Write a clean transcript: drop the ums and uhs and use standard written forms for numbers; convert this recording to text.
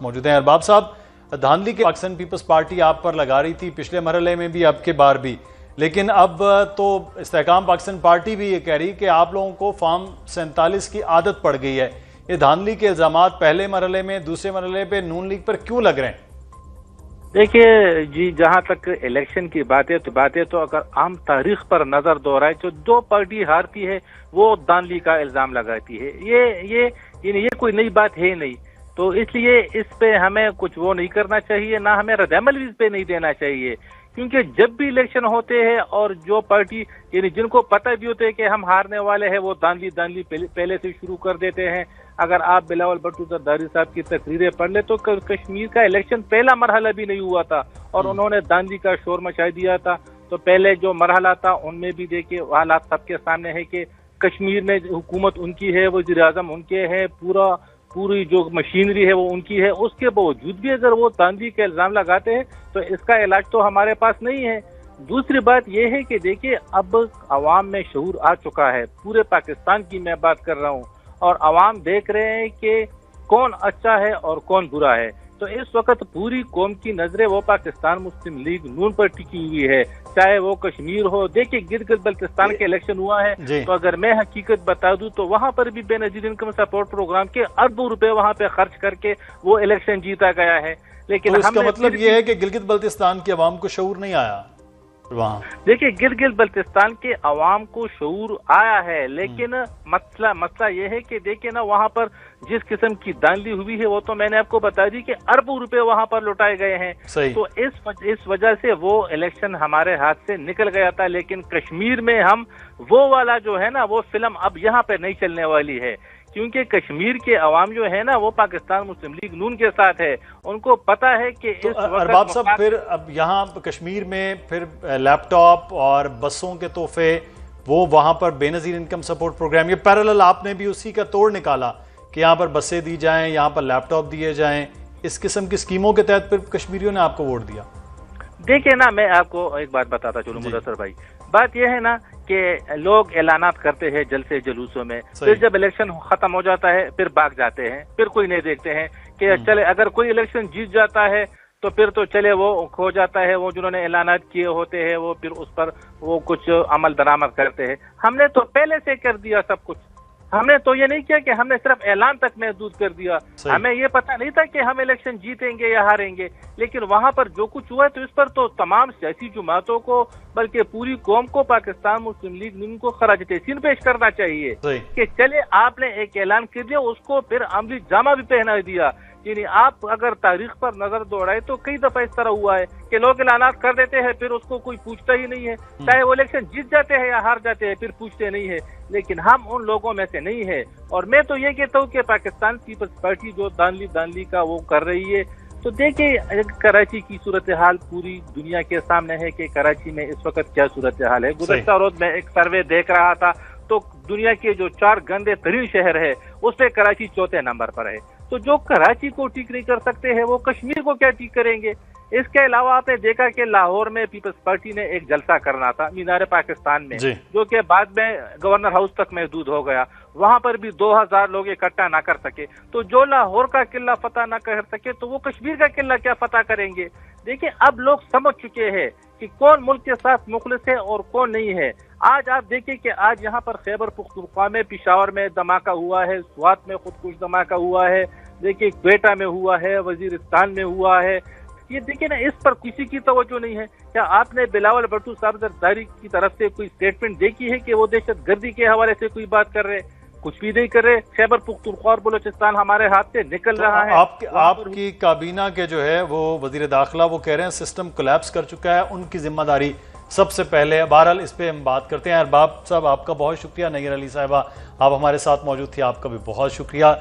मौजूद हैं अरबाब साहब। धांधली के पाकिस्तान पीपल्स पार्टी आप पर लगा रही थी पिछले मरहले में भी, अब के बार भी, लेकिन अब तो इस्तेहकाम पाकिस्तान पार्टी भी ये कह रही कि आप लोगों को फॉर्म 47 की आदत पड़ गई है। ये धांधली के इल्जामात पहले मरहले में, दूसरे मरहले पे नून लीग पर क्यों लग रहे हैं? देखिए जी, जहां तक इलेक्शन की बातें तो अगर आम तारीख पर नजर दोहराए तो दो पार्टी हारती है वो धांधली का इल्जाम लगाती है। ये कोई नई बात है नहीं, तो इसलिए इस पे हमें कुछ वो नहीं करना चाहिए, ना हमें रद्द-ए-अमल भी इस पे नहीं देना चाहिए, क्योंकि जब भी इलेक्शन होते हैं और जो पार्टी यानी जिनको पता भी होते है कि हम हारने वाले हैं वो धांधली पहले से शुरू कर देते हैं। अगर आप बिलावल भुट्टो जरदारी साहब की तकरीरें पढ़ ले तो कश्मीर का इलेक्शन पहला मरहला भी नहीं हुआ था और उन्होंने धांधली का शोर मचा दिया था। तो पहले जो मरहला था उनमें भी देखिए हालात सबके सामने है कि कश्मीर में हुकूमत उनकी है, वज़ीर आज़म उनके हैं, पूरी जो मशीनरी है वो उनकी है, उसके बावजूद भी अगर वो धांधली के इल्जाम लगाते हैं तो इसका इलाज तो हमारे पास नहीं है। दूसरी बात यह है कि देखिए अब अवाम में शऊर आ चुका है, पूरे पाकिस्तान की मैं बात कर रहा हूँ, और अवाम देख रहे हैं कि कौन अच्छा है और कौन बुरा है। तो इस वक्त पूरी कौम की नजरें वो पाकिस्तान मुस्लिम लीग नून पर टिकी हुई है, चाहे वो कश्मीर हो। देखिए गिलगित बल्तिस्तान के इलेक्शन हुआ है तो अगर मैं हकीकत बता दूं तो वहां पर भी बेनजीर इनकम सपोर्ट प्रोग्राम के अरबों रुपए वहां पे खर्च करके वो इलेक्शन जीता गया है। लेकिन तो इसका मतलब ये है कि गिलगित बल्तिस्तान की अवाम को शऊर नहीं आया वहाँ? देखिए गिलगित बल्तिस्तान के अवाम को शऊर आया है, लेकिन मसला ये है कि देखिए ना वहाँ पर जिस किस्म की धांधली हुई है वो तो मैंने आपको बता दी कि अरबों रुपए वहाँ पर लुटाए गए हैं। तो इस वजह से वो इलेक्शन हमारे हाथ से निकल गया था। लेकिन कश्मीर में हम वो वाला जो है ना वो फिल्म अब यहाँ पे नहीं चलने वाली है, क्योंकि कश्मीर के अवाम जो है ना वो पाकिस्तान मुस्लिम लीग नून के साथ है। उनको पता है कि तो अरबाब साहब फिर अब यहाँ कश्मीर में फिर लैपटॉप और बसों के तोहफे, वो वहां पर बेनजीर इनकम सपोर्ट प्रोग्राम, ये पैरेलल आपने भी उसी का तोड़ निकाला कि यहाँ पर बसें दी जाएं, यहाँ पर लैपटॉप दिए जाएं, इस किस्म की स्कीमों के तहत फिर कश्मीरियों ने आपको वोट दिया। देखिए ना, मैं आपको एक बात बताता चलूं मुदस्सर भाई, बात यह है ना कि लोग ऐलानात करते हैं जलसे जुलूसों में, फिर जब इलेक्शन खत्म हो जाता है फिर भाग जाते हैं, फिर कोई नहीं देखते हैं कि चले अगर कोई इलेक्शन जीत जाता है तो फिर तो चले वो खो जाता है, वो जिन्होंने ऐलानात किए होते हैं वो फिर उस पर वो कुछ अमल दरामद करते हैं। हमने तो पहले से कर दिया सब कुछ, हमने तो ये नहीं किया कि हमने सिर्फ ऐलान तक महदूद कर दिया। हमें ये पता नहीं था कि हम इलेक्शन जीतेंगे या हारेंगे, लेकिन वहां पर जो कुछ हुआ तो इस पर तो तमाम सियासी जमातों को बल्कि पूरी कौम को पाकिस्तान मुस्लिम लीग नून को खराज तहसीन पेश करना चाहिए कि चले आपने एक ऐलान कर दिया, उसको फिर अमली जामा भी पहना दिया। यानी आप अगर तारीख पर नजर दौड़ाए तो कई दफा इस तरह हुआ है कि लोग ऐलानात कर देते हैं फिर उसको कोई पूछता ही नहीं है, चाहे वो इलेक्शन जीत जाते हैं या हार जाते हैं फिर पूछते नहीं है। लेकिन हम उन लोगों में से नहीं है, और मैं तो ये कहता हूँ कि पाकिस्तान पीपल्स पार्टी जो धांधली का वो कर रही है, तो देखिए कराची की सूरत हाल पूरी दुनिया के सामने है कि कराची में इस वक्त क्या सूरत हाल है। गुज़श्ता रोज मैं एक सर्वे देख रहा था तो दुनिया के जो 4 गंदे तरीन शहर है उसमें कराची चौथे नंबर पर है। तो जो कराची को ठीक नहीं कर सकते हैं वो कश्मीर को क्या ठीक करेंगे? इसके अलावा आपने देखा कि लाहौर में पीपल्स पार्टी ने एक जलसा करना था मीनार पाकिस्तान में, जो कि बाद में गवर्नर हाउस तक महदूद हो गया, वहां पर भी 2000 लोग इकट्ठा ना कर सके। तो जो लाहौर का किला फतह ना कर सके तो वो कश्मीर का किला क्या फतह करेंगे? देखिए अब लोग समझ चुके हैं कि कौन मुल्क के साथ मुखलिस है और कौन नहीं है। आज आप देखिए कि आज यहाँ पर खैबर पख्तूनख्वा में, पिशावर में धमाका हुआ है, स्वात में खुदकुश धमाका हुआ है, देखिए क्वेटा में हुआ है, वजीरिस्तान में हुआ है। ये देखिए ना, इस पर किसी की तवज्जो नहीं है। क्या आपने बिलावल भुट्टो साहब जरदारी की तरफ से कोई स्टेटमेंट देखी है कि वो दहशतगर्दी के हवाले से कोई बात कर रहे? कुछ भी नहीं कर रहे। खैबर पख्तूनख्वा और बलोचिस्तान हमारे हाथ से निकल रहा है। आपकी काबीना के जो है वो वजीर दाखिला वो कह रहे हैं सिस्टम कोलैप्स कर चुका है, उनकी जिम्मेदारी सबसे पहले। बहरहाल इस पे हम बात करते हैं। अरबाब साहब आपका बहुत शुक्रिया, नैयर अली साहिबा आप हमारे साथ मौजूद थी, आपका भी बहुत शुक्रिया।